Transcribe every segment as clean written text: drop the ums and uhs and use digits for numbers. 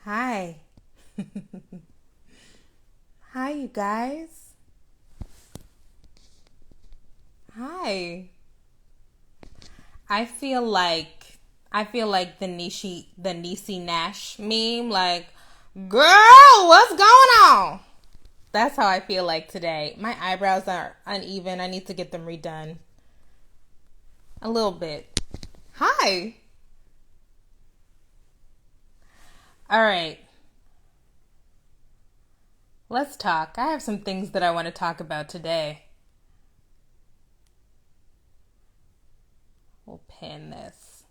Hi. Hi, you guys. Hi. I feel like the Niecy Nash meme, like, girl, what's going on? That's how I feel like today. My eyebrows are uneven. I need to get them redone. A little bit. Hi. All right. Let's talk. I have some things that I want to talk about today. We'll pin this.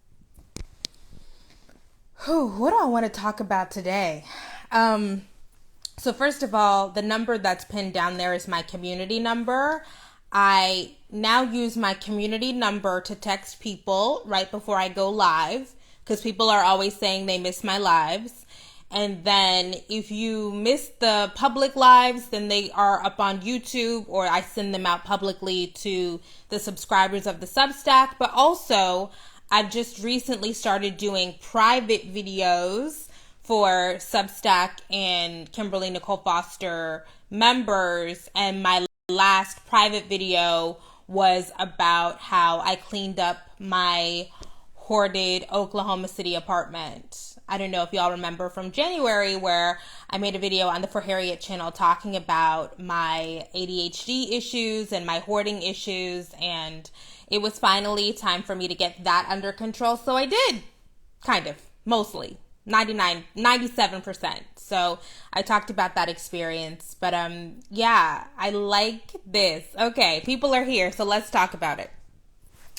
What do I want to talk about today? So first of all, the number that's pinned down there is my community number. I now use my community number to text people right before I go live because people are always saying they miss my lives. And then if you miss the public lives, then they are up on YouTube or I send them out publicly to the subscribers of the Substack. But also, I've just recently started doing private videos for Substack and Kimberly Nicole Foster members. And my last private video was about how I cleaned up my hoarded Oklahoma City apartment. I don't know if y'all remember from January where I made a video on the For Harriet channel talking about my ADHD issues and my hoarding issues, and it was finally time for me to get that under control. So I did, kind of, mostly. 97%. So I talked about that experience. But yeah, I like this. Okay, people are here, so let's talk about it.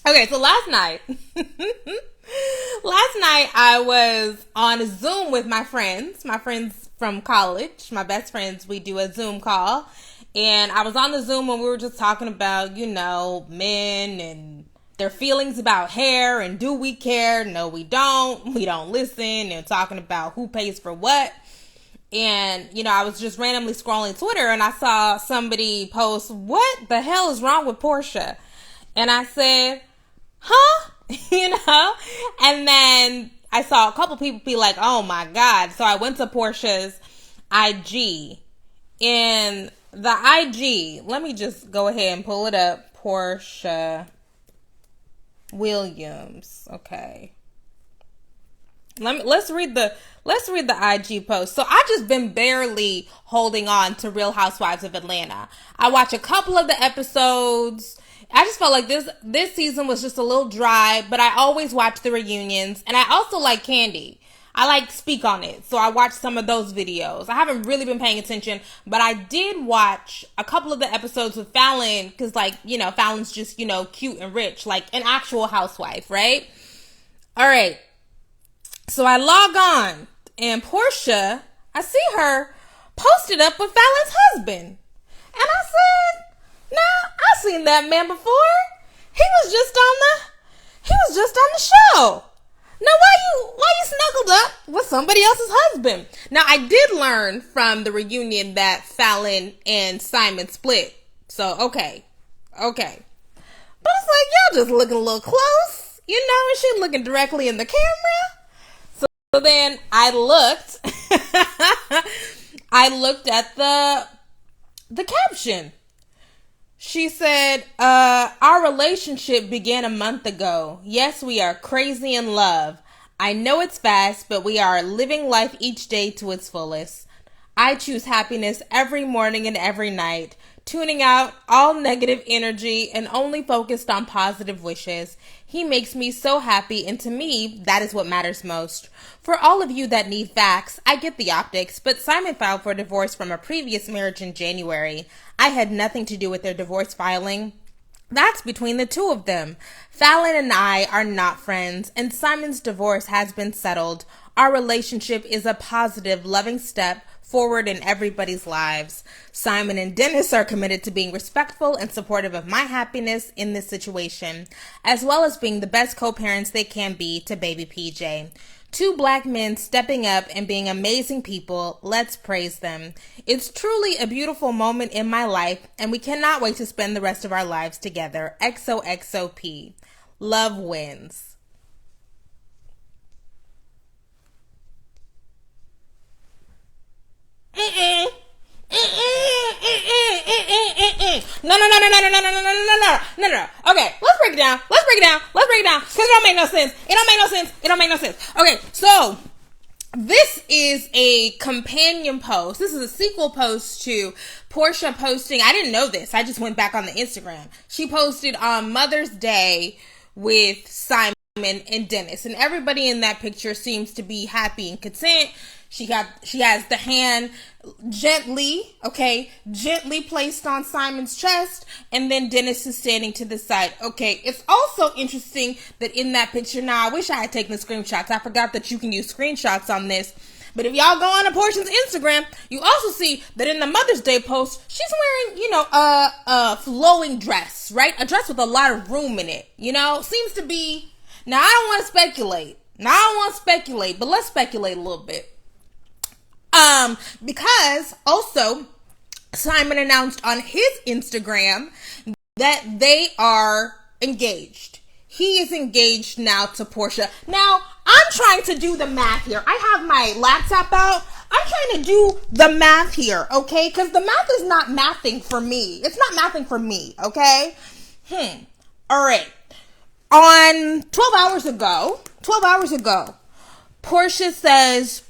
Okay, so last night I was on a Zoom with my friends from college, my best friends. We do a Zoom call. And I was on the Zoom and we were just talking about, men and their feelings about hair and do we care? No, we don't listen, and talking about who pays for what. And, I was just randomly scrolling Twitter and I saw somebody post, "What the hell is wrong with Porsha?" And I said, huh? And then I saw a couple people be like, "Oh my God." So I went to Porsha's IG, and the IG, let me just go ahead and pull it up. Porsha Williams. Okay. Let's read the IG post. So I just been barely holding on to Real Housewives of Atlanta. I watched a couple of the episodes. I just felt like this season was just a little dry, but I always watch the reunions, and I also like Candy. I like Speak on It, so I watched some of those videos. I haven't really been paying attention, but I did watch a couple of the episodes with Fallon, because Fallon's just, cute and rich, like an actual housewife, right? All right. So I log on, and Porsha, I see her posted up with Fallon's husband. And I said, "Now, I've seen that man before. He was just on the show. Now why you snuggled up with somebody else's husband?" Now I did learn from the reunion that Fallon and Simon split. So okay. But it's like, y'all just looking a little close, and she looking directly in the camera. So then I looked at the caption. She said, "Our relationship began a month ago. Yes, we are crazy in love. I know it's fast, but we are living life each day to its fullest. I choose happiness every morning and every night, tuning out all negative energy and only focused on positive wishes. He makes me so happy, and to me, that is what matters most. For all of you that need facts, I get the optics, but Simon filed for divorce from a previous marriage in January. I had nothing to do with their divorce filing. That's between the two of them. Fallon and I are not friends, and Simon's divorce has been settled. Our relationship is a positive, loving step forward in everybody's lives. Simon and Dennis are committed to being respectful and supportive of my happiness in this situation, as well as being the best co-parents they can be to baby PJ. Two black men stepping up and being amazing people. Let's praise them. It's truly a beautiful moment in my life, and we cannot wait to spend the rest of our lives together. XOXOP. Love wins." no. Okay, let's break it down. Because it don't make no sense. Okay, so this is a companion post. This is a sequel post to Porsha posting. I didn't know this. I just went back on the Instagram. She posted on Mother's Day with Simon and Dennis, and everybody in that picture seems to be happy and content. She has the hand gently placed on Simon's chest, and then Dennis is standing to the side. Okay, it's also interesting that in that picture, now I wish I had taken the screenshots. I forgot that you can use screenshots on this. But if y'all go on to Porsha's Instagram, you also see that in the Mother's Day post, she's wearing, a flowing dress, right? A dress with a lot of room in it, seems to be. Now, I don't want to speculate, but let's speculate a little bit. Because also Simon announced on his Instagram that they are engaged. He is engaged now to Porsha. Now, I'm trying to do the math here. I have my laptop out. I'm trying to do the math here, okay? Because the math is not mathing for me. It's not mathing for me, okay? All right. On 12 hours ago, Porsha says,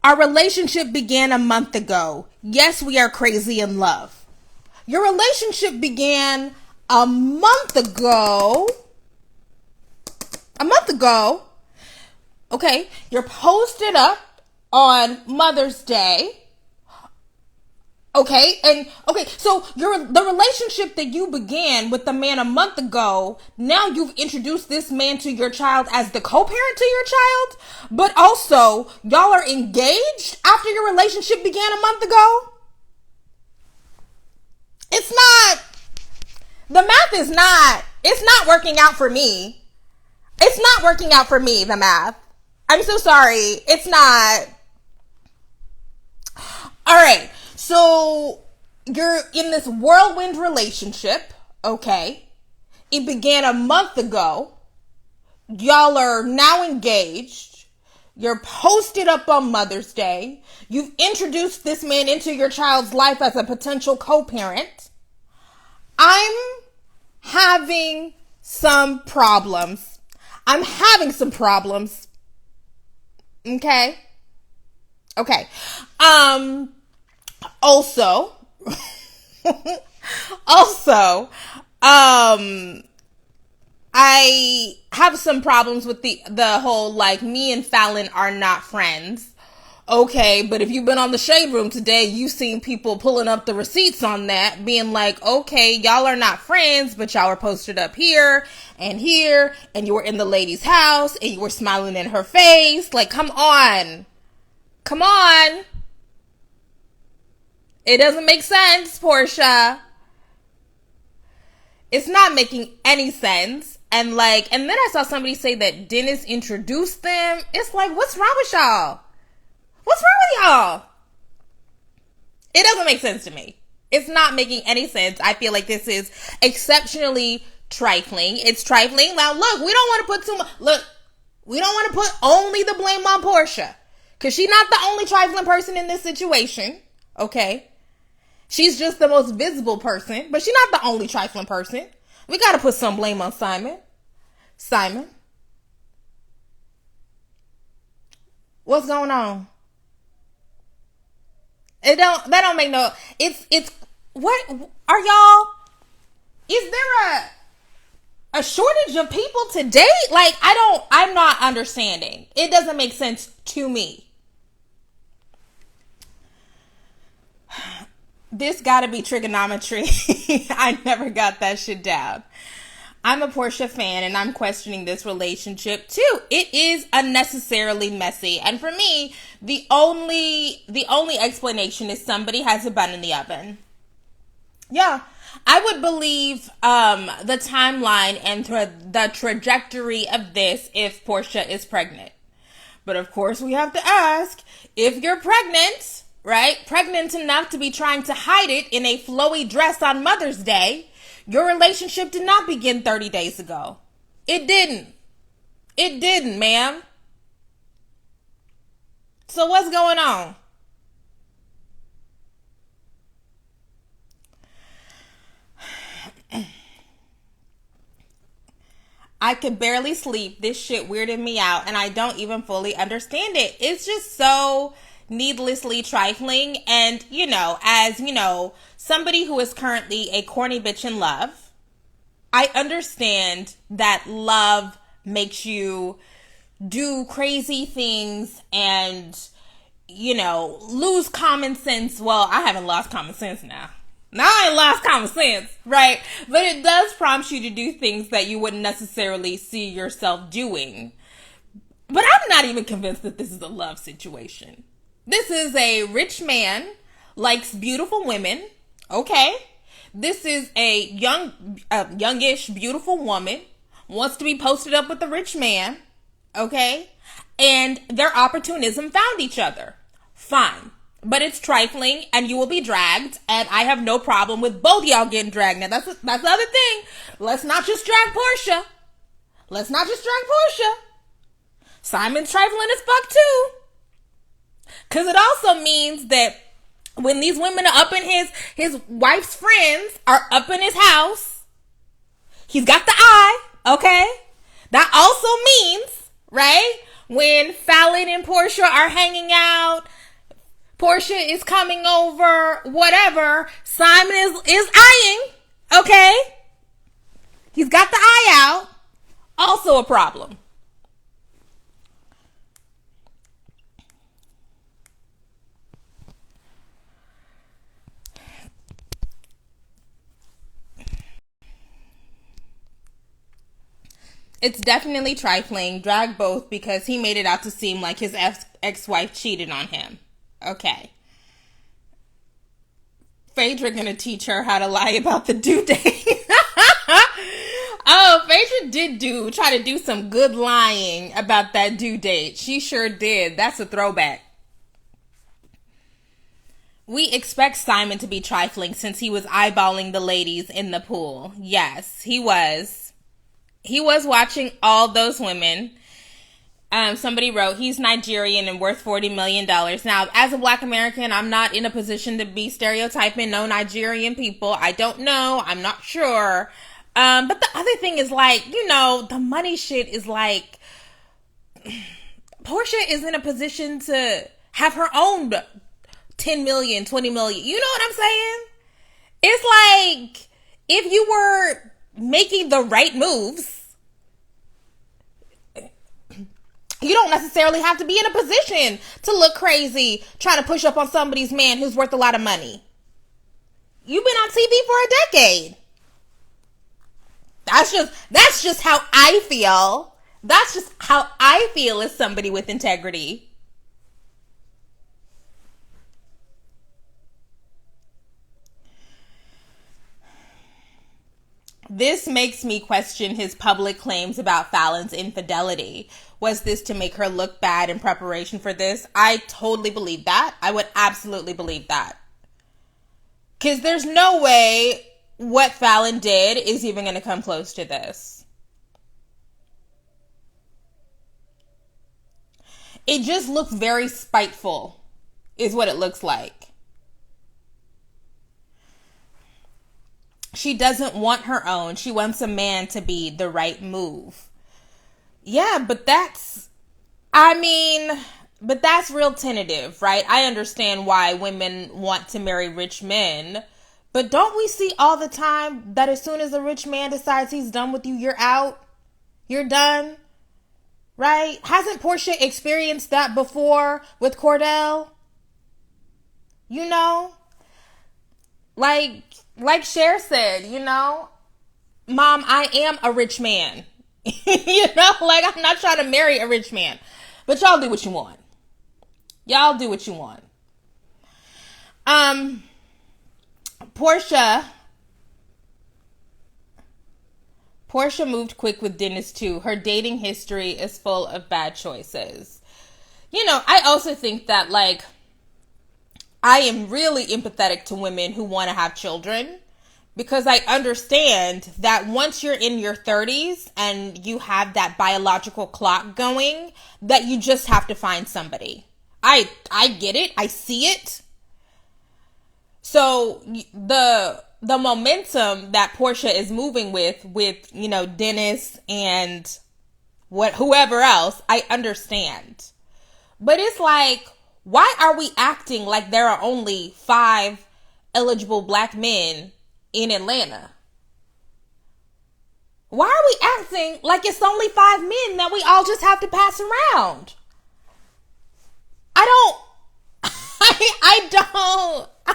our relationship began a month ago. Yes, we are crazy in love. Your relationship began a month ago. Okay, you're posted up on Mother's Day. Okay, so the relationship that you began with the man a month ago, now you've introduced this man to your child as the co-parent to your child, but also y'all are engaged after your relationship began a month ago? It's not working out for me. It's not working out for me, the math. I'm so sorry. It's not. All right. So you're in this whirlwind relationship, okay? It began a month ago. Y'all are now engaged. You're posted up on Mother's Day. You've introduced this man into your child's life as a potential co-parent. I'm having some problems. Okay? Also, I have some problems with the whole, me and Fallon are not friends. Okay, but if you've been on the Shade Room today, you've seen people pulling up the receipts on that, being like, okay, y'all are not friends, but y'all were posted up here, and you were in the lady's house, and you were smiling in her face. Come on. It doesn't make sense, Porsha. It's not making any sense. And then I saw somebody say that Dennis introduced them. It's what's wrong with y'all? It doesn't make sense to me. It's not making any sense. I feel like this is exceptionally trifling. It's trifling. Now, look, we don't want to put only the blame on Porsha. Because she's not the only trifling person in this situation. Okay? She's just the most visible person, but she's not the only trifling person. We got to put some blame on Simon. Simon, what's going on? That don't make no, what are y'all, is there a shortage of people to date? I'm not understanding. It doesn't make sense to me. This gotta be trigonometry. I never got that shit down. I'm a Porsha fan and I'm questioning this relationship too. It is unnecessarily messy. And for me, the only explanation is somebody has a bun in the oven. Yeah. I would believe the timeline and the trajectory of this if Porsha is pregnant. But of course we have to ask, if you're pregnant, right? Pregnant enough to be trying to hide it in a flowy dress on Mother's Day, your relationship did not begin 30 days ago. It didn't. It didn't, ma'am. So what's going on? I could barely sleep. This shit weirded me out, and I don't even fully understand it. It's just so needlessly trifling. And, as, somebody who is currently a corny bitch in love, I understand that love makes you do crazy things and, lose common sense. Well, I haven't lost common sense now. Now I ain't lost common sense, right? But it does prompt you to do things that you wouldn't necessarily see yourself doing. But I'm not even convinced that this is a love situation. This is a rich man, likes beautiful women, okay? This is a youngish, beautiful woman, wants to be posted up with a rich man, okay? And their opportunism found each other. Fine. But it's trifling, and you will be dragged, and I have no problem with both y'all getting dragged. Now, that's the other thing. Let's not just drag Porsha. Simon's trifling as fuck, too. Because it also means that when these women are up in his wife's friends are up in his house, he's got the eye, okay? That also means, right, when Fallon and Porsha are hanging out, Porsha is coming over, whatever, Simon is eyeing, okay? He's got the eye out. Also a problem. It's definitely trifling. Drag both because he made it out to seem like his ex-wife cheated on him. Okay. Phaedra gonna teach her how to lie about the due date. Oh, Phaedra did try to do some good lying about that due date. She sure did. That's a throwback. We expect Simon to be trifling since he was eyeballing the ladies in the pool. Yes, he was. He was watching all those women. Somebody wrote, he's Nigerian and worth $40 million. Now, as a Black American, I'm not in a position to be stereotyping no Nigerian people. I don't know. I'm not sure. But the other thing is the money shit is Porsha is in a position to have her own 10 million, 20 million. You know what I'm saying? It's like, if you were making the right moves, you don't necessarily have to be in a position to look crazy trying to push up on somebody's man who's worth a lot of money. You've been on TV for a decade. That's just how I feel. That's just how I feel as somebody with integrity. This makes me question his public claims about Fallon's infidelity. Was this to make her look bad in preparation for this? I totally believe that. I would absolutely believe that. Because there's no way what Fallon did is even going to come close to this. It just looks very spiteful, is what it looks like. She doesn't want her own. She wants a man to be the right move. Yeah, but that's real tentative, right? I understand why women want to marry rich men, but don't we see all the time that as soon as a rich man decides he's done with you, you're out? You're done? Right? Hasn't Porsha experienced that before with Cordell? Like Cher said, Mom, I am a rich man. I'm not trying to marry a rich man. But y'all do what you want. Y'all do what you want. Porsha moved quick with Dennis too. Her dating history is full of bad choices. I also think that I am really empathetic to women who want to have children, because I understand that once you're in your 30s and you have that biological clock going, that you just have to find somebody. I get it. I see it. So the the momentum that Porsha is moving with, you know, Dennis and whoever else, I understand. But it's like, why are we acting like there are only 5 eligible black men in Atlanta? Why are we acting like it's only 5 men that we all just have to pass around?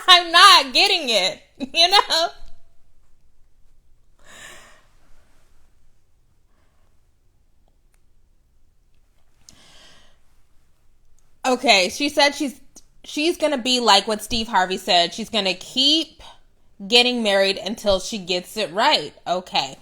I'm not getting it, you know? Okay, she said she's going to be like what Steve Harvey said. She's going to keep getting married until she gets it right. Okay.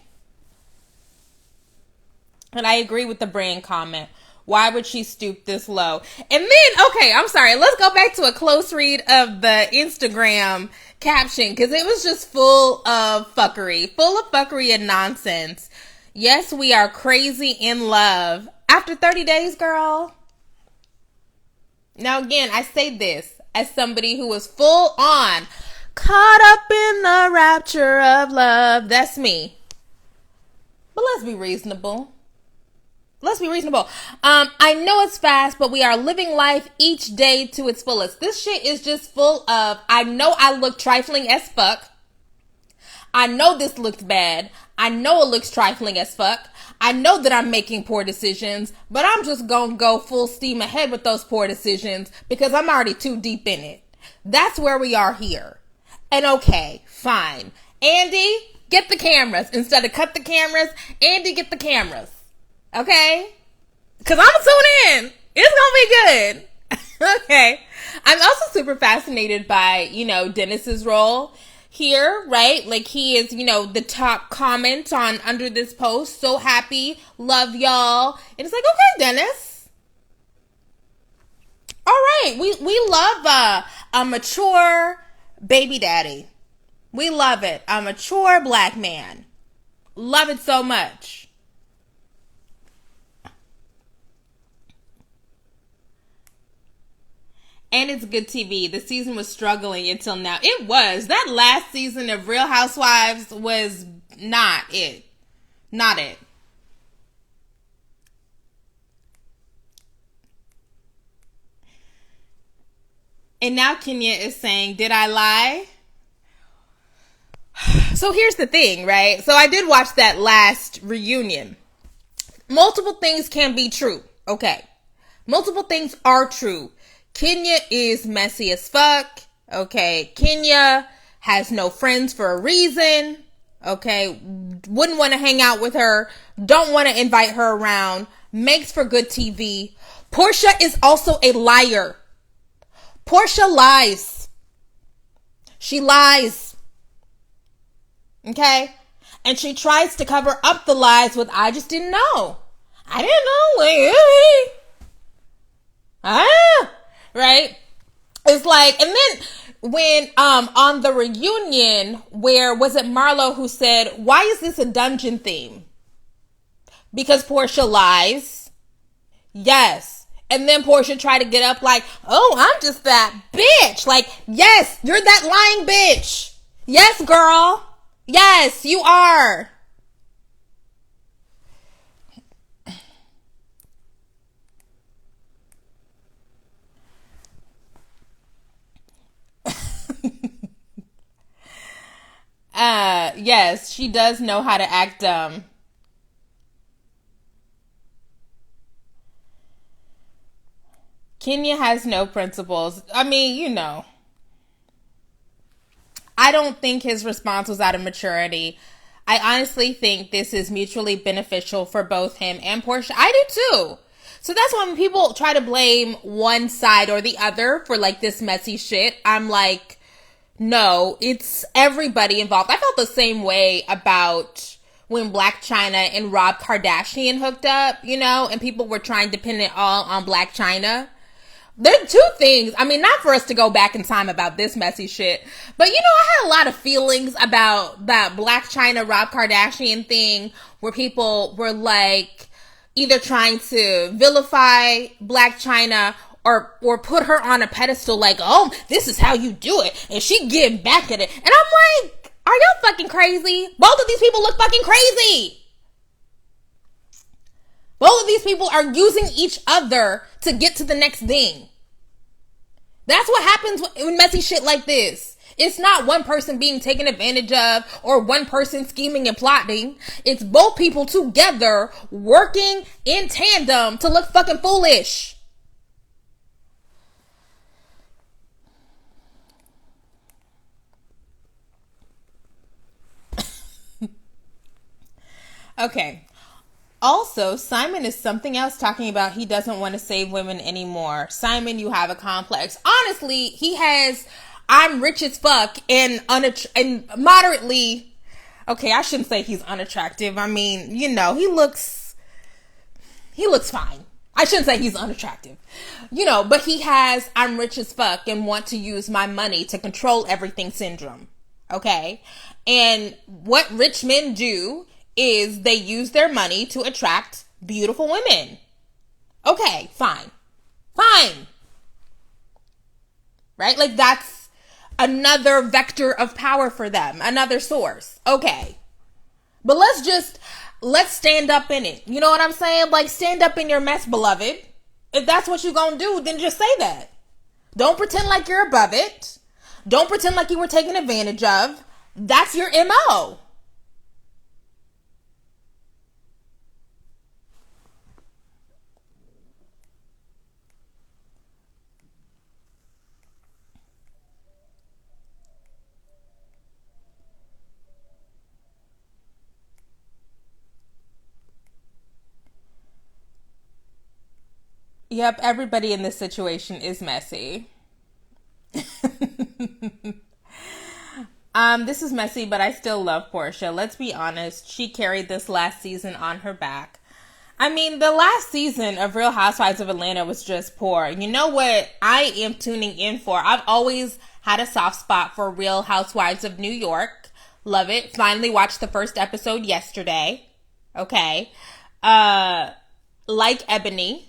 And I agree with the brand comment. Why would she stoop this low? And then, okay, I'm sorry. Let's go back to a close read of the Instagram caption, because it was just full of fuckery and nonsense. Yes, we are crazy in love. After 30 days, girl. Now, again, I say this as somebody who was full on caught up in the rapture of love. That's me. But let's be reasonable. I know it's fast, but we are living life each day to its fullest. This shit is just full of, I know I look trifling as fuck. I know this looks bad. I know it looks trifling as fuck. I know that I'm making poor decisions, but I'm just gonna go full steam ahead with those poor decisions because I'm already too deep in it. That's where we are here. And okay, fine. Andy, get the cameras. Instead of cut the cameras, Andy, get the cameras. Okay? Because I'm tune in. It's going to be good. Okay. I'm also super fascinated by, you know, Dennis's role here, right? Like, he is, you know, the top comment on under this post. So happy. Love y'all. And it's like, okay, Dennis. All right. We love a mature baby daddy. We love it. A mature black man. Love it so much. And it's good TV. The season was struggling until now. It was. That last season of Real Housewives was not it. Not it. And now Kenya is saying, did I lie? So here's the thing, right? So I did watch that last reunion. Multiple things can be true. Okay. Multiple things are true. Kenya is messy as fuck. Okay. Kenya has no friends for a reason. Okay. Wouldn't want to hang out with her. Don't want to invite her around. Makes for good TV. Porsha is also a liar. Porsha lies. She lies. Okay. And she tries to cover up the lies with, I just didn't know. I didn't know. Right? It's like, and then when on the reunion, where was it Marlo who said, why is this a dungeon theme? Because Porsha lies. Yes. And then Porsha tried to get up like, oh, I'm just that bitch. Like, yes, you're that lying bitch. Yes, girl. Yes, you are. Yes, she does know how to act dumb. Kenya has no principles. I mean, you know. I don't think his response was out of maturity. I honestly think this is mutually beneficial for both him and Porsha. I do too. So that's why when people try to blame one side or the other for like this messy shit, I'm like, no, it's everybody involved. I felt the same way about when Black China and Rob Kardashian hooked up, you know, and people were trying to pin it all on Black China. There are two things. I mean, not for us to go back in time about this messy shit, but you know, I had a lot of feelings about that Black China Rob Kardashian thing where people were like either trying to vilify Black China or put her on a pedestal like, oh, this is how you do it. And she getting back at it. And I'm like, Are y'all fucking crazy? Both of these people look fucking crazy. Both of these people are using each other to get to the next thing. That's what happens when messy shit like this. It's not one person being taken advantage of or one person scheming and plotting. It's both people together working in tandem to look fucking foolish. Okay. Also, Simon is something else talking about he doesn't want to save women anymore. Simon, you have a complex. Honestly, he has, I'm rich as fuck and moderately, okay, I shouldn't say he's unattractive. I mean, you know, he looks fine. I shouldn't say he's unattractive. You know, but he has, I'm rich as fuck and want to use my money to control everything syndrome. Okay? And what rich men do is they use their money to attract beautiful women. Okay, fine. Fine. Right? Like that's another vector of power for them. Another source. Okay. But let's stand up in it. You know what I'm saying? Like stand up in your mess, beloved. If that's what you're gonna do, then just say that. Don't pretend like you're above it. Don't pretend like you were taken advantage of. That's your MO. Yep, everybody in this situation is messy. This is messy, but I still love Porsha. Let's be honest. She carried this last season on her back. I mean, the last season of Real Housewives of Atlanta was just poor. You know what I am tuning in for? I've always had a soft spot for Real Housewives of New York. Love it. Finally watched the first episode yesterday. Okay. Like Ebony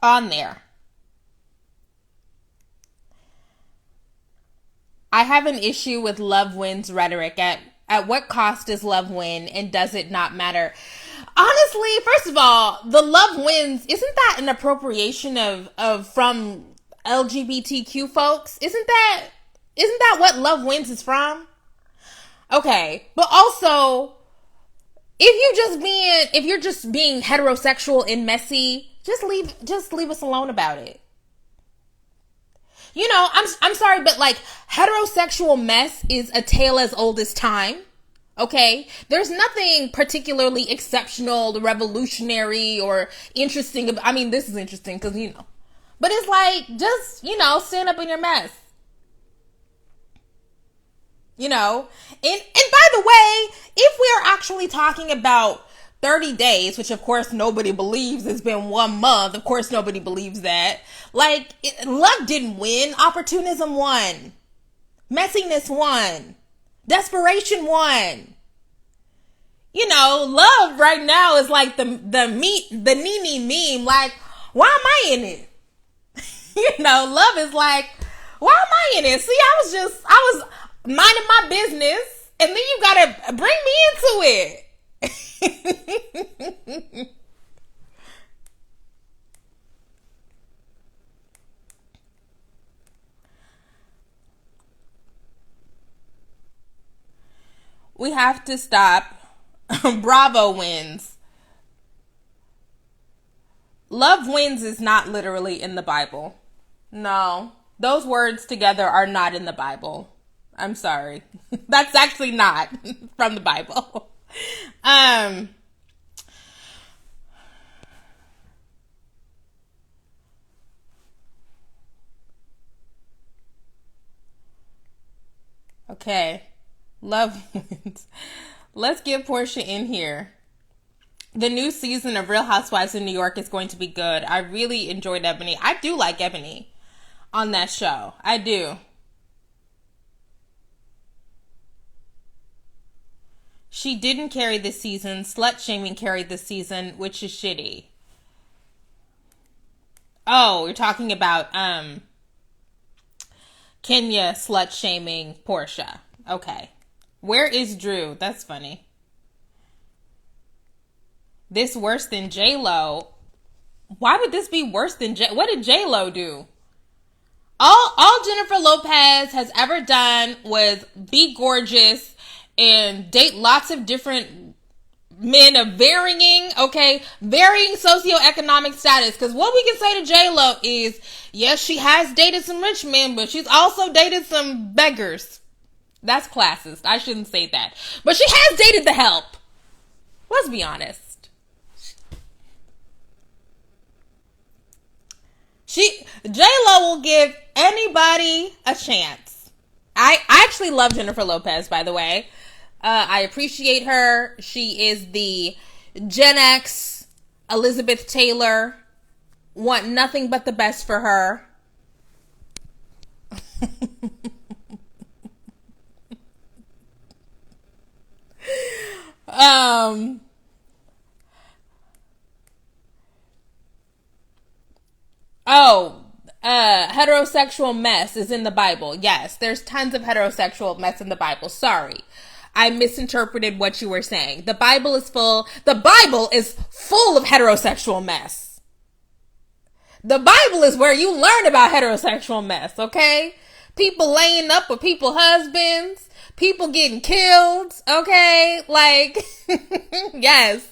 on there. I have an issue with Love Wins rhetoric. At what cost does love win, and does it not matter? Honestly, first of all, the love wins, isn't that an appropriation of from LGBTQ folks? Isn't that what love wins is from? Okay, but also if you're just being heterosexual and messy, just leave us alone about it. You know, I'm sorry, but like heterosexual mess is a tale as old as time. Okay? There's nothing particularly exceptional, revolutionary, or interesting. I mean, this is interesting because, you know. But it's like, just, you know, stand up in your mess. You know? And by the way, if we are actually talking about 30 days, which of course nobody believes, it's been 1 month. Of course nobody believes that. Like, love didn't win. Opportunism won. Messiness won. Desperation won. You know, love right now is like the Nene meme. Like, why am I in it? You know, love is like, why am I in it? See, I was minding my business, and then you gotta bring me into it. We have to stop. Bravo wins. Love wins is not literally in the Bible. No, those words together are not in the Bible. I'm sorry. That's actually not from the Bible. Okay. Love wins. Let's get Porsha in here. The new season of Real Housewives of New York is going to be good. I really enjoyed Ebony. I do like Ebony on that show. I do. She didn't carry this season. Slut shaming carried this season, which is shitty. Oh, you're talking about Kenya slut shaming Porsha. Okay. Where is Drew? That's funny. This worse than J-Lo. Why would this be worse than What did J-Lo do? All Jennifer Lopez has ever done was be gorgeous and date lots of different men of varying socioeconomic status. Because what we can say to J-Lo is, yes, she has dated some rich men, but she's also dated some beggars. That's classist. I shouldn't say that. But she has dated the help. Let's be honest. J-Lo will give anybody a chance. I actually love Jennifer Lopez, by the way. I appreciate her. She is the Gen X Elizabeth Taylor. Want nothing but the best for her. Heterosexual mess is in the Bible. Yes, there's tons of heterosexual mess in the Bible. Sorry. I misinterpreted what you were saying. The Bible is full of heterosexual mess. The Bible is where you learn about heterosexual mess, okay? People laying up with people's husbands, people getting killed, okay? Like, yes.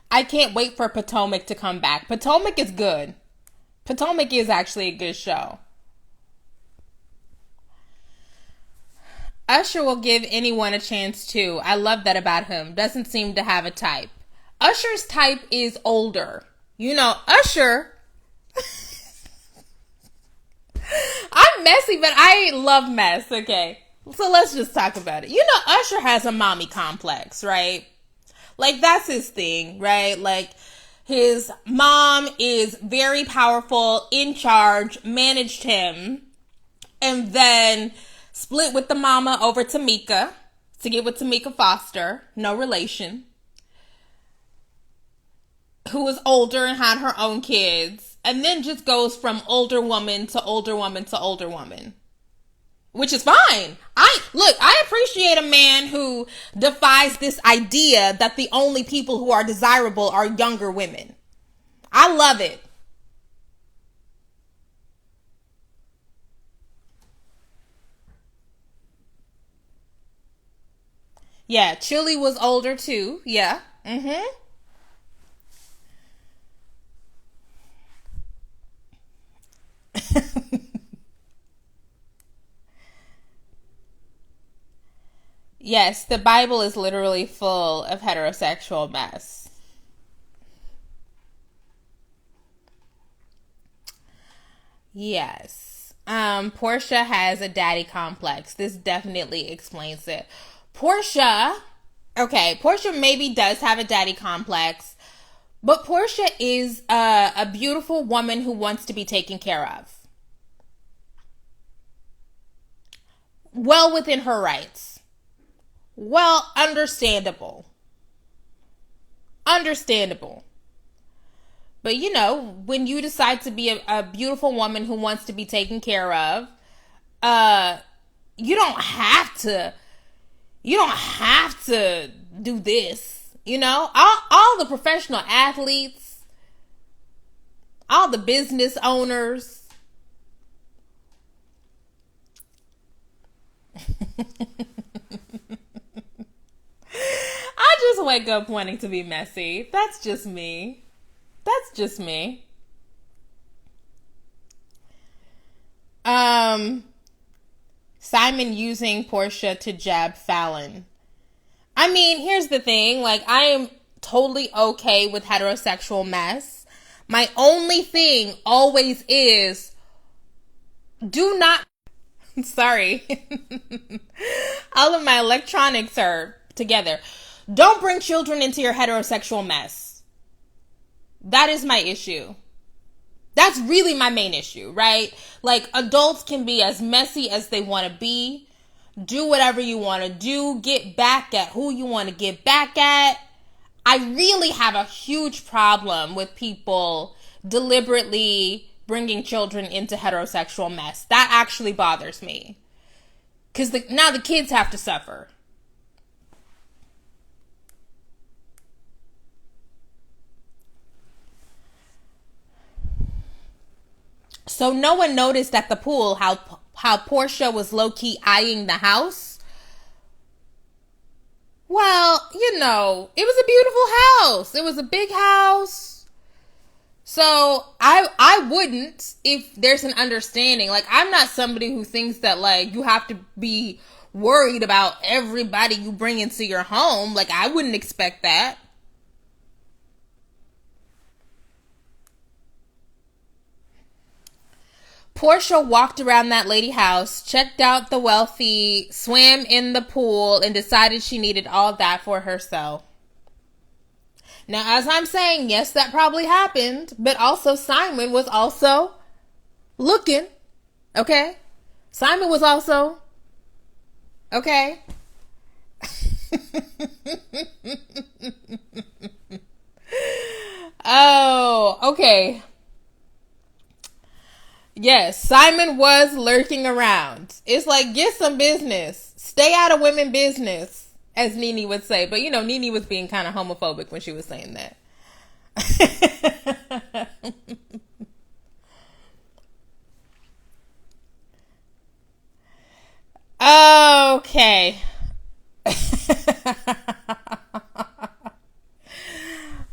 I can't wait for Potomac to come back. Potomac is good. Potomac is actually a good show. Usher will give anyone a chance too. I love that about him. Doesn't seem to have a type. Usher's type is older. You know, Usher... I'm messy, but I love mess, okay? So let's just talk about it. You know, Usher has a mommy complex, right? Like, that's his thing, right? Like, his mom is very powerful, in charge, managed him, and then split with the mama over Tamika to get with Tamika Foster, no relation, who was older and had her own kids, and then just goes from older woman to older woman to older woman. Which is fine. I appreciate a man who defies this idea that the only people who are desirable are younger women. I love it. Yeah, Chili was older too. Yeah. Yes, the Bible is literally full of heterosexual mess. Yes. Porsha has a daddy complex. This definitely explains it. Porsha maybe does have a daddy complex, but Porsha is a beautiful woman who wants to be taken care of. Well within her rights. Well, understandable. But you know, when you decide to be a beautiful woman who wants to be taken care of, you don't have to do this. You know, all the professional athletes, all the business owners. I just wake up wanting to be messy. That's just me. Simon using Porsha to jab Fallon. I mean, here's the thing. Like, I am totally okay with heterosexual mess. My only thing always is, do not... Sorry. All of my electronics are together. Don't bring children into your heterosexual mess. That is my issue. That's really my main issue, right? Like, adults can be as messy as they want to be. Do whatever you want to do. Get back at who you want to get back at. I really have a huge problem with people deliberately bringing children into heterosexual mess. That actually bothers me. Because now the kids have to suffer. So no one noticed at the pool how Porsha was low-key eyeing the house. Well, it was a beautiful house. It was a big house. So I wouldn't, if there's an understanding. Like, I'm not somebody who thinks that, like, you have to be worried about everybody you bring into your home. Like, I wouldn't expect that. Porsha walked around that lady house, checked out the wealthy, swam in the pool, and decided she needed all that for herself. Now, as I'm saying, yes, that probably happened, but also Simon was also looking, okay? Simon was also, okay? Oh, okay. Yes, Simon was lurking around. It's like, get some business. Stay out of women's business, as Nene would say. But, Nene was being kind of homophobic when she was saying that. Okay.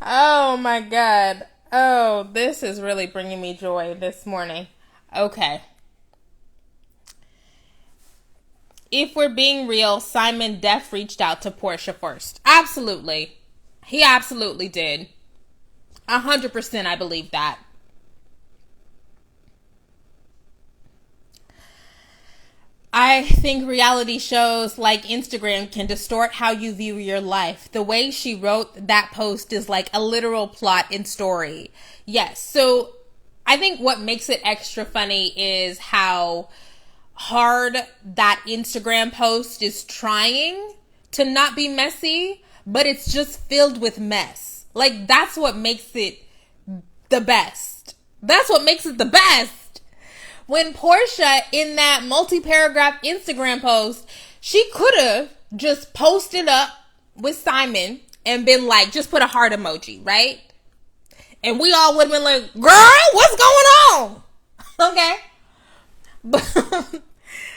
Oh, my God. Oh, this is really bringing me joy this morning. Okay. If we're being real, Simon Def reached out to Porsha first. Absolutely. He absolutely did. 100% I believe that. I think reality shows like Instagram can distort how you view your life. The way she wrote that post is like a literal plot and story. Yes, so I think what makes it extra funny is how hard that Instagram post is trying to not be messy, but it's just filled with mess. Like, that's what makes it the best. That's what makes it the best. When Porsha, in that multi-paragraph Instagram post, she could have just posted up with Simon and been like, just put a heart emoji, right? And we all would have been like, girl, what's going on? Okay. But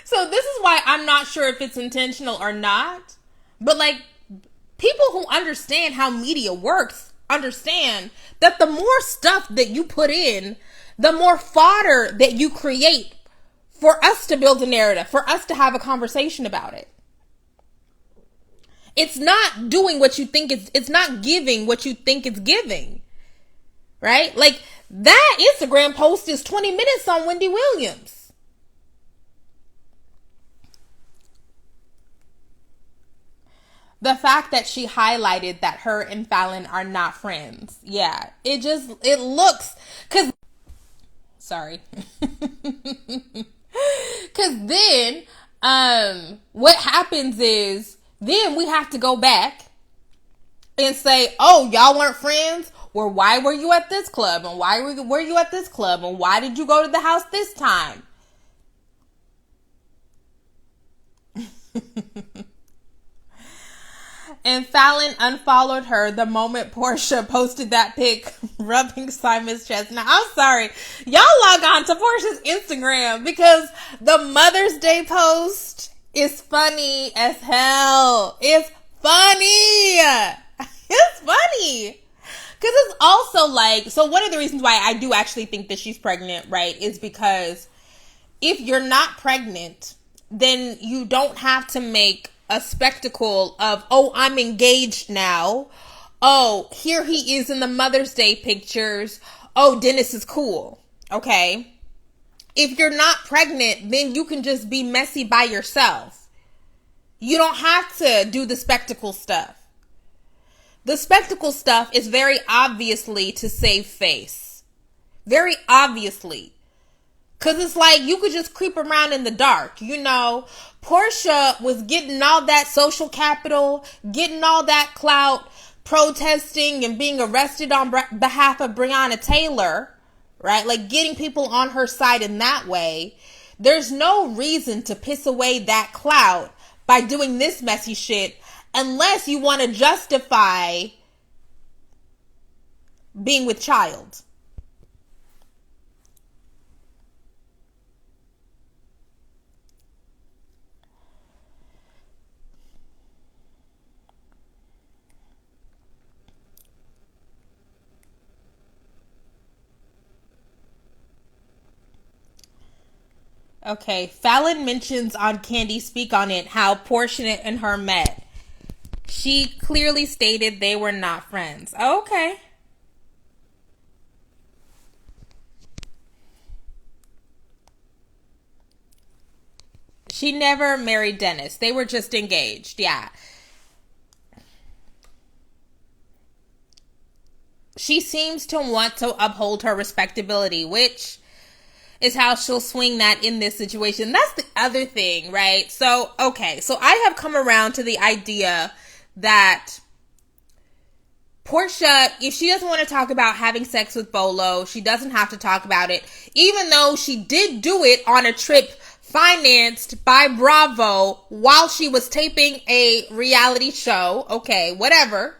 so this is why I'm not sure if it's intentional or not. But like, people who understand how media works understand that the more stuff that you put in, the more fodder that you create for us to build a narrative, for us to have a conversation about it. It's not doing what you think it's not giving what you think it's giving. Right? Like, that Instagram post is 20 minutes on Wendy Williams. The fact that she highlighted that her and Fallon are not friends. Yeah. It looks, sorry. Because then, what happens is, then we have to go back and say, oh, y'all weren't friends? Well, why were you at this club? And why were you at this club? And why did you go to the house this time? And Fallon unfollowed her the moment Porsha posted that pic rubbing Simon's chest. Now, I'm sorry. Y'all log on to Porsha's Instagram because the Mother's Day post is funny as hell. It's funny. It's funny. Because it's also like, so one of the reasons why I do actually think that she's pregnant, right, is because if you're not pregnant, then you don't have to make a spectacle of, oh, I'm engaged now. Oh, here he is in the Mother's Day pictures. Oh, Dennis is cool. Okay. If you're not pregnant, then you can just be messy by yourself. You don't have to do the spectacle stuff. The spectacle stuff is very obviously to save face. Very obviously. Because it's like you could just creep around in the dark. Porsha was getting all that social capital, getting all that clout, protesting and being arrested on behalf of Breonna Taylor. right? Like getting people on her side in that way. There's no reason to piss away that clout by doing this messy shit unless you want to justify being with child. Okay, Fallon mentions on Candy Speak on It how Porsha and her met. She clearly stated they were not friends. Okay. She never married Dennis. They were just engaged. Yeah. She seems to want to uphold her respectability, which is how she'll swing that in this situation. That's the other thing, right? So, okay. So I have come around to the idea that Porsha, if she doesn't want to talk about having sex with Bolo, she doesn't have to talk about it, even though she did do it on a trip financed by Bravo while she was taping a reality show. Okay, whatever.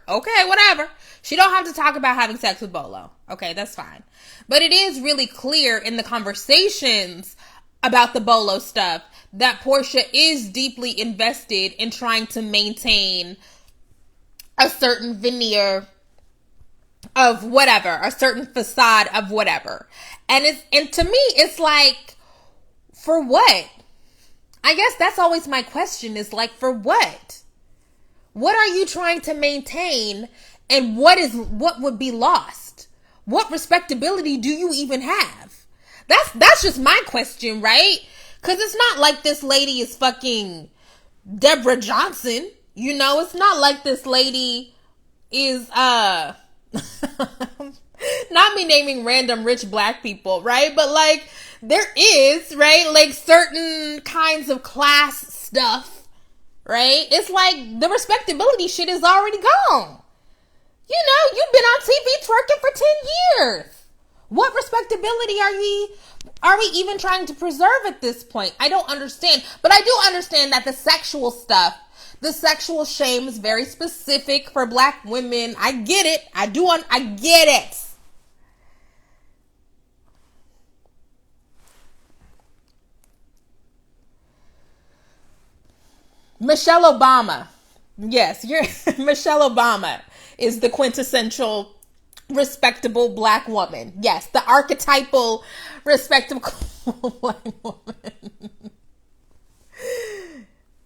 She don't have to talk about having sex with Bolo. Okay, that's fine. But it is really clear in the conversations about the Bolo stuff that Porsha is deeply invested in trying to maintain a certain veneer of whatever, a certain facade of whatever. And to me, it's like, for what? I guess that's always my question, is like, for what? What are you trying to maintain, and what would be lost? What respectability do you even have? That's just my question, right? Because it's not like this lady is fucking Deborah Johnson. You know, it's not like this lady is not me naming random rich black people, right? But like, there is, right, like certain kinds of class stuff, right? It's like the respectability shit is already gone. You know, you've been on TV twerking for 10 years. What respectability are we even trying to preserve at this point? I don't understand. But I do understand that the sexual stuff, the sexual shame is very specific for black women. I get it. I get it. Michelle Obama. Yes, Michelle Obama is the quintessential respectable black woman. Yes, the archetypal respectable black woman.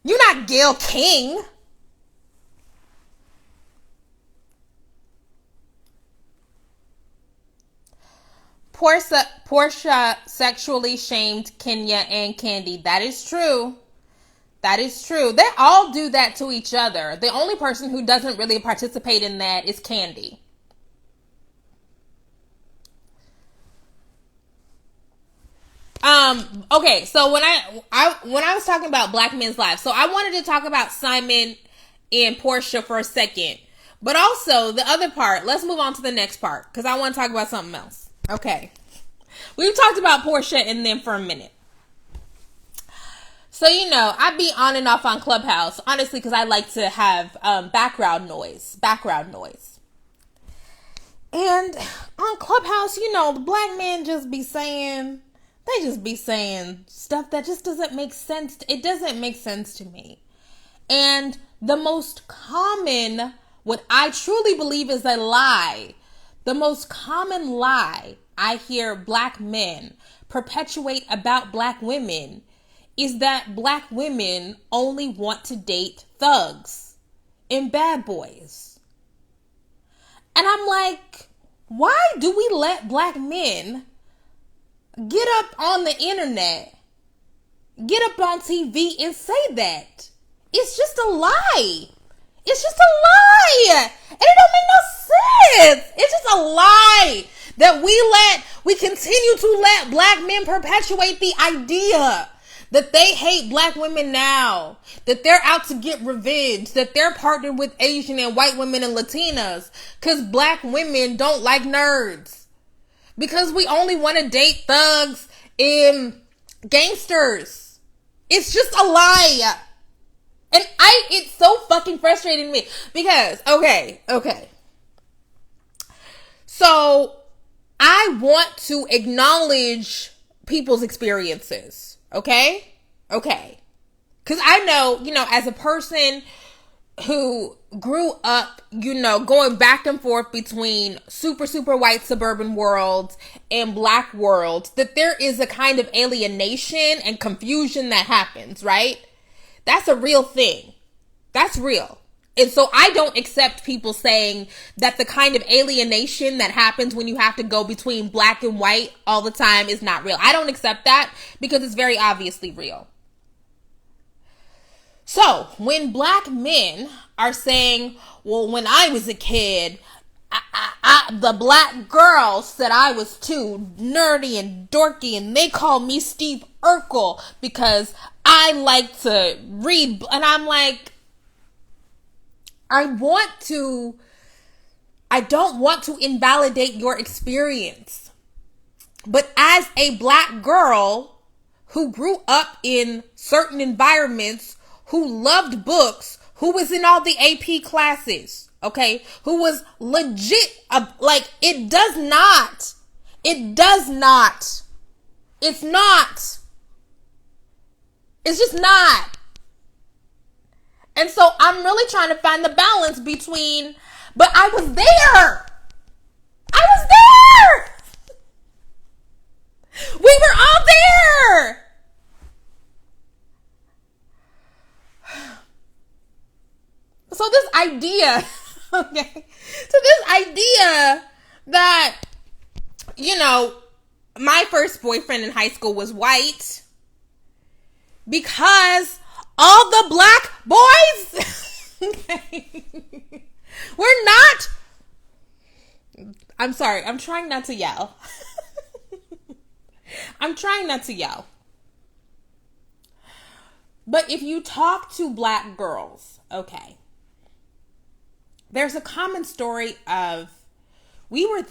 You're not Gayle King. Porsha sexually shamed Kenya and Candy. That is true. That is true. They all do that to each other. The only person who doesn't really participate in that is Candy. Okay, so when I was talking about Black Men's Lives, so I wanted to talk about Simon and Porsha for a second. But also, the other part, let's move on to the next part, because I want to talk about something else. Okay. We've talked about Porsha and them for a minute. So, you know, I be on and off on Clubhouse, honestly, because I like to have background noise. And on Clubhouse, you know, the black men just be saying stuff that just doesn't make sense. It doesn't make sense to me. And the most common, what I truly believe is a lie, the most common lie I hear black men perpetuate about black women is that black women only want to date thugs and bad boys. And I'm like, why do we let black men get up on the internet, get up on TV and say that? It's just a lie. It's just a lie. And it don't make no sense. It's just a lie that we continue to let black men perpetuate the idea that they hate black women now, that they're out to get revenge, that they're partnered with Asian and white women and Latinas because black women don't like nerds. because we only want to date thugs and gangsters. It's just a lie. And it's so fucking frustrating to me because, okay. So I want to acknowledge people's experiences. Okay. Because I know, as a person who grew up, going back and forth between super, super white suburban worlds and black worlds, that there is a kind of alienation and confusion that happens, right? That's a real thing. That's real. And so I don't accept people saying that the kind of alienation that happens when you have to go between black and white all the time is not real. I don't accept that because it's very obviously real. So when black men are saying, well, when I was a kid, the black girls said I was too nerdy and dorky and they called me Steve Urkel because I like to read. And I'm like, I don't want to invalidate your experience. But as a black girl who grew up in certain environments, who loved books, who was in all the AP classes, okay, who was legit, it's just not. And so I'm really trying to find the balance between, but I was there. We were all there. So this idea, that, my first boyfriend in high school was white because all the black boys, we're not, I'm sorry, I'm trying not to yell. But if you talk to black girls, okay, there's a common story of, we were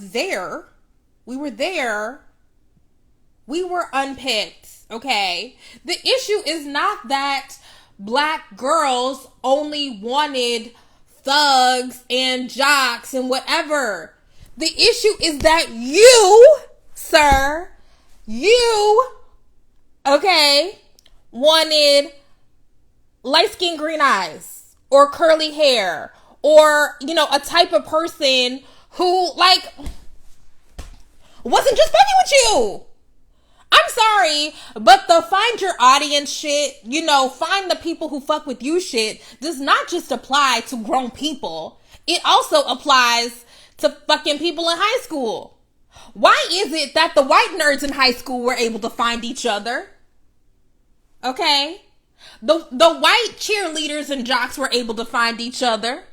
unpicked, okay? The issue is not that black girls only wanted thugs and jocks and whatever. The issue is that you, sir, wanted light skin, green eyes, or curly hair, or, a type of person who, wasn't just fucking with you. I'm sorry, but the find your audience shit, find the people who fuck with you shit does not just apply to grown people. It also applies to fucking people in high school. Why is it that the white nerds in high school were able to find each other? Okay? The white cheerleaders and jocks were able to find each other.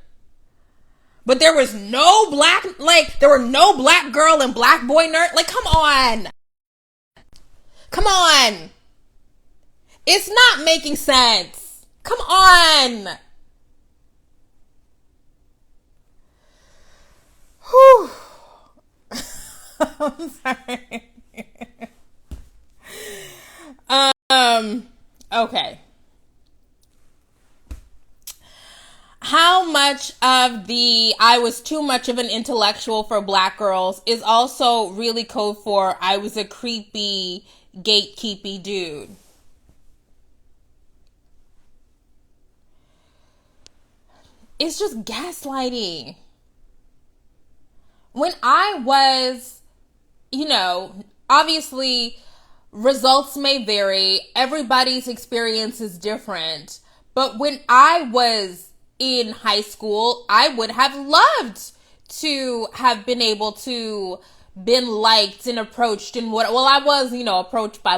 But there was no black girl and black boy nerd. Come on. It's not making sense. Come on. Whew. I'm sorry. Okay. How much of the I was too much of an intellectual for black girls is also really code for I was a creepy, gatekeepy dude? It's just gaslighting. When I was, obviously results may vary. Everybody's experience is different. But when I was in high school, I would have loved to have been able to been liked and approached and I was, approached by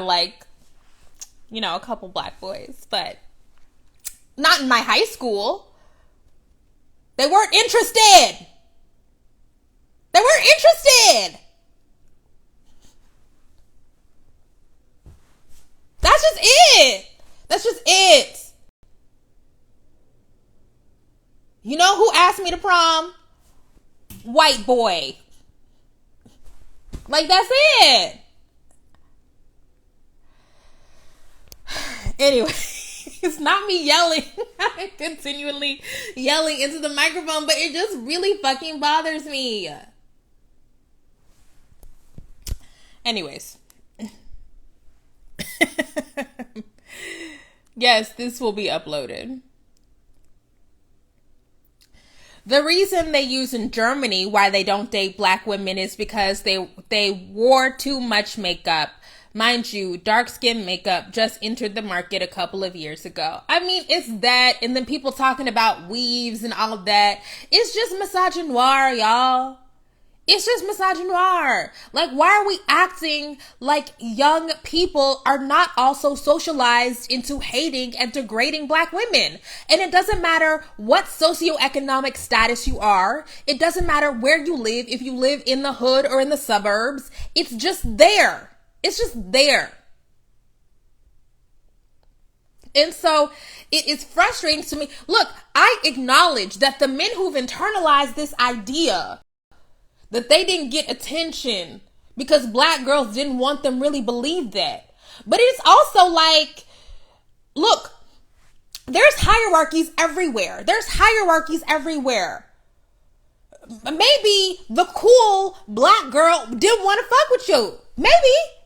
a couple black boys, but not in my high school. They weren't interested. That's just it. You know who asked me to prom? White boy. Like, that's it. Anyway, it's not me yelling. I'm continually yelling into the microphone, but it just really fucking bothers me. Anyways. Yes, this will be uploaded. The reason they use in Germany why they don't date black women is because they wore too much makeup. Mind you, dark skin makeup just entered the market a couple of years ago. I mean, it's that, and then people talking about weaves and all of that. It's just misogynoir, y'all. It's just misogynoir. Like, why are we acting like young people are not also socialized into hating and degrading black women? And it doesn't matter what socioeconomic status you are. It doesn't matter where you live, if you live in the hood or in the suburbs. It's just there. It's just there. And so it is frustrating to me. Look, I acknowledge that the men who've internalized this idea that they didn't get attention because black girls didn't want them really believe that. But it's also like, look, there's hierarchies everywhere. Maybe the cool black girl didn't want to fuck with you.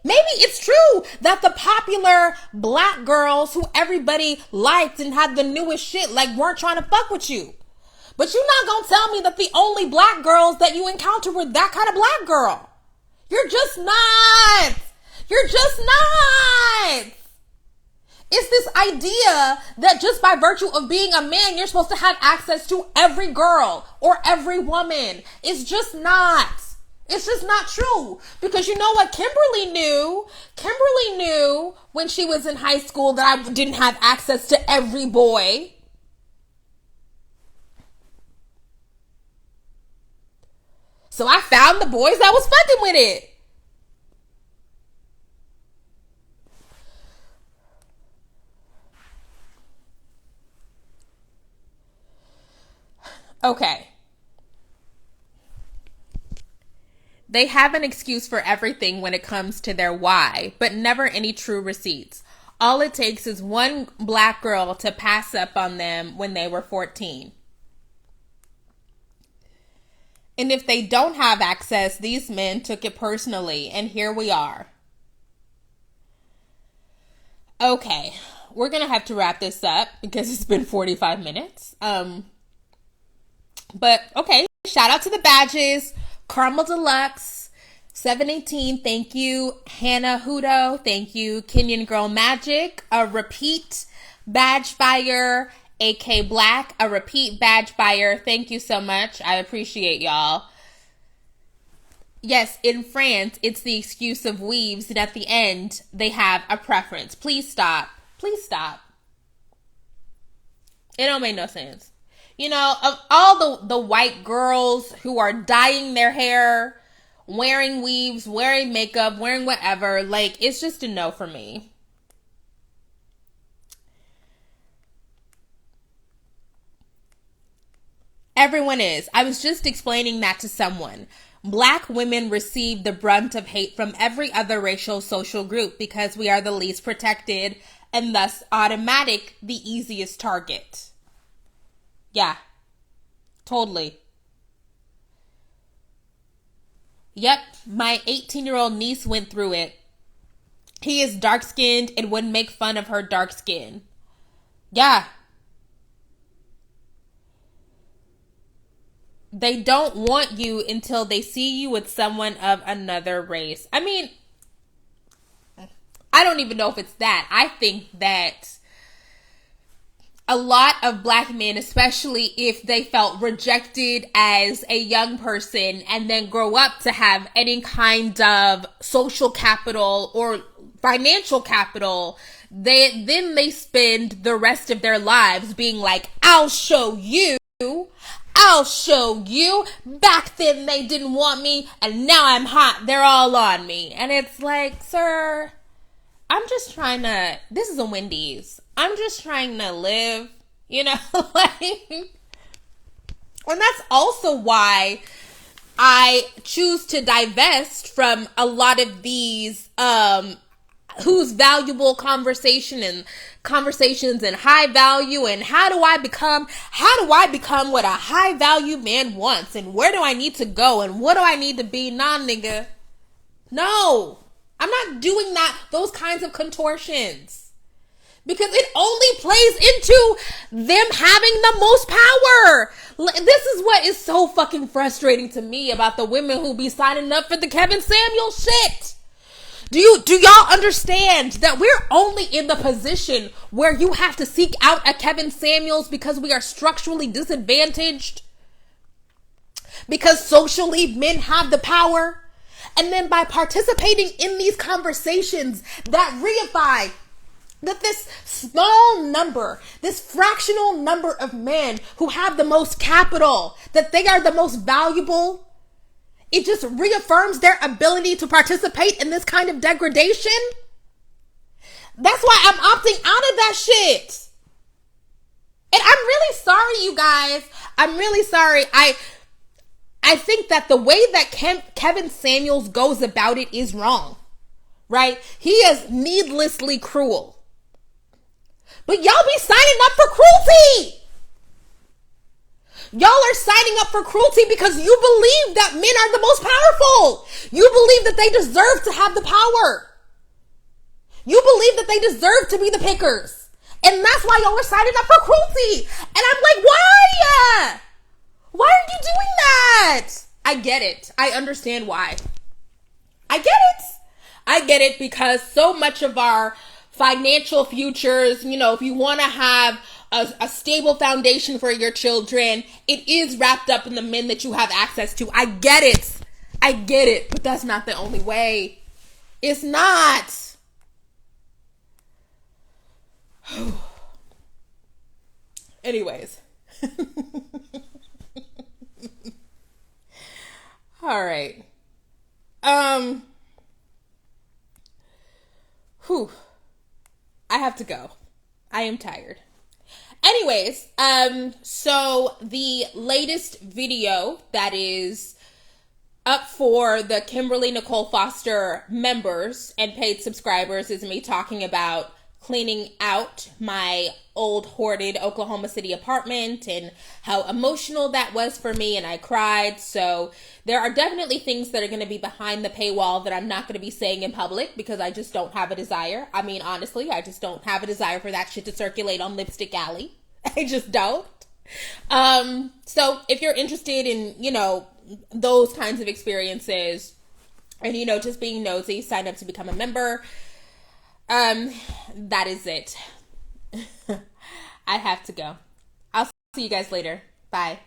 Maybe it's true that the popular black girls who everybody liked and had the newest shit like weren't trying to fuck with you. But you're not going to tell me that the only black girls that you encounter were that kind of black girl. You're just not. It's this idea that just by virtue of being a man, you're supposed to have access to every girl or every woman. It's just not. It's just not true. Because you know what Kimberly knew? Kimberly knew when she was in high school that I didn't have access to every boy. So I found the boys that was fucking with it. Okay. They have an excuse for everything when it comes to their why, but never any true receipts. All it takes is one black girl to pass up on them when they were 14. And if they don't have access, these men took it personally, and here we are. Okay, we're going to have to wrap this up because it's been 45 minutes. But, okay, shout out to the badges. Caramel Deluxe, 718, thank you. Hannah Hudo, thank you. Kenyan Girl Magic, a repeat badge buyer. AK Black, a repeat badge buyer. Thank you so much. I appreciate y'all. Yes, in France, it's the excuse of weaves, and at the end, they have a preference. Please stop. Please stop. It don't make no sense. You know, of all the white girls who are dyeing their hair, wearing weaves, wearing makeup, wearing whatever, like, it's just a no for me. Everyone is. I was just explaining that to someone. Black women receive the brunt of hate from every other racial social group because we are the least protected and thus automatic the easiest target. Yeah. Totally. Yep. My 18-year-old niece went through it. He is dark-skinned and would make fun of her dark skin. Yeah. They don't want you until they see you with someone of another race. I mean, I don't even know if it's that. I think that a lot of black men, especially if they felt rejected as a young person and then grow up to have any kind of social capital or financial capital, they spend the rest of their lives being like, I'll show you. Back then they didn't want me and now I'm hot. They're all on me. And it's like, sir, I'm just trying to, this is a Wendy's. I'm just trying to live, you know, like, and that's also why I choose to divest from a lot of these who's valuable conversations and high value, and how do I become what a high value man wants, and where do I need to go, and what do I need to be? Nah, nigga. No. I'm not doing those kinds of contortions. Because it only plays into them having the most power. This is what is so fucking frustrating to me about the women who be signing up for the Kevin Samuels shit. Do y'all understand that we're only in the position where you have to seek out a Kevin Samuels because we are structurally disadvantaged? Because socially men have the power? And then by participating in these conversations that reify that this small number, this fractional number of men who have the most capital, that they are the most valuable, it just reaffirms their ability to participate in this kind of degradation. That's why I'm opting out of that shit. And I'm really sorry, you guys. I'm really sorry. I think that the way that Kevin Samuels goes about it is wrong, right? He is needlessly cruel. But y'all be signing up for cruelty. Y'all are signing up for cruelty because you believe that men are the most powerful. You believe that they deserve to have the power. You believe that they deserve to be the pickers. And that's why y'all are signing up for cruelty. And I'm like, why? Why are you doing that? I get it. I understand why. I get it because so much of our financial futures, if you want to have a stable foundation for your children, it is wrapped up in the men that you have access to. I get it, but that's not the only way. It's not. Anyways. All right. I have to go. I am tired. Anyways, so the latest video that is up for the Kimberly Nicole Foster members and paid subscribers is me talking about cleaning out my old hoarded Oklahoma City apartment and how emotional that was for me, and I cried. So there are definitely things that are going to be behind the paywall that I'm not going to be saying in public because I just don't have a desire. I mean, honestly, I just don't have a desire for that shit to circulate on Lipstick Alley. I just don't. So if you're interested in, those kinds of experiences and, just being nosy, sign up to become a member. That is it. I have to go. I'll see you guys later. Bye.